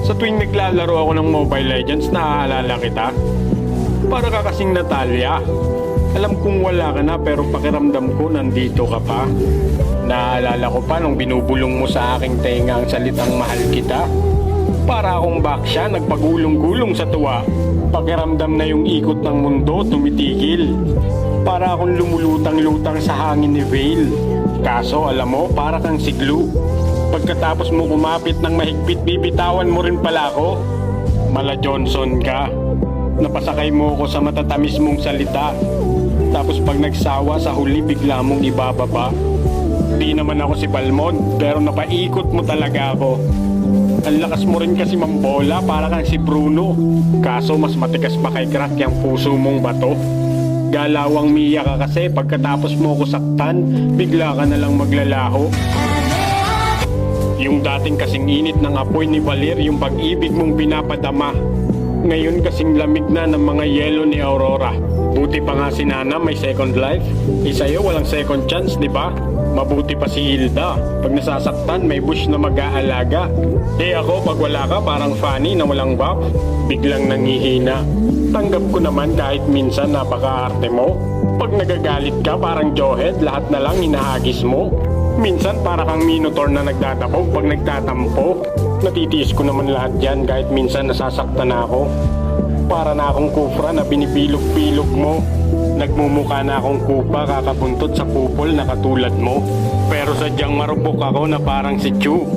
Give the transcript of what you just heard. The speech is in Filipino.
Sa tuwing naglalaro ako ng Mobile Legends, naaalala kita. Para ka kasing Natalia. Alam kong wala ka na pero pakiramdam ko nandito ka pa. Naaalala ko pa nung binubulong mo sa aking tenga ang salitang mahal kita. Para akong baksya nagpagulong-gulong sa tuwa. Pakiramdam na yung ikot ng mundo tumitigil. Para akong lumulutang-lutang sa hangin ni Vale. Kaso alam mo, para kang siglo. Pagkatapos mo kumapit ng mahigpit, bibitawan mo rin pala ako. Mala Johnson ka. Napasakay mo ako sa matatamis mong salita. Tapos pag nagsawa sa huli, bigla mong ibababa. Di naman ako si Balmond, pero napaikot mo talaga ako. Ang lakas mo rin kasi mambola, para kang si Bruno. Kaso mas matigas pa kay Crack yung puso mong bato. Galawang Mia ka kasi, pagkatapos mo ko saktan, bigla ka na lang maglalaho. Yung dating kasing init ng apoy ni Valir, yung pag-ibig mong pinapadama. Ngayon kasing lamig na ng mga yelo ni Aurora. Buti pa nga si Nana may second life. Sa'yo walang second chance, di ba? Mabuti pa si Hilda. Pag nasasaktan, may bush na mag-aalaga. Ako, pag wala ka, parang Fanny na walang buff. Biglang nangihina. Tanggap ko naman kahit minsan napaka-arte mo. Pag nagagalit ka, parang Jawhead, lahat na lang hinahagis mo. Minsan para kang Minotaur na nagdadabog pag nagtatampo. Natitiis ko naman lahat yan kahit minsan nasasaktan ako. Para na akong kufra na binipilog-pilog mo. Nagmumukha na akong kupa kakabuntot sa kupol na katulad mo. Pero sadyang marupok ako na parang si Chu.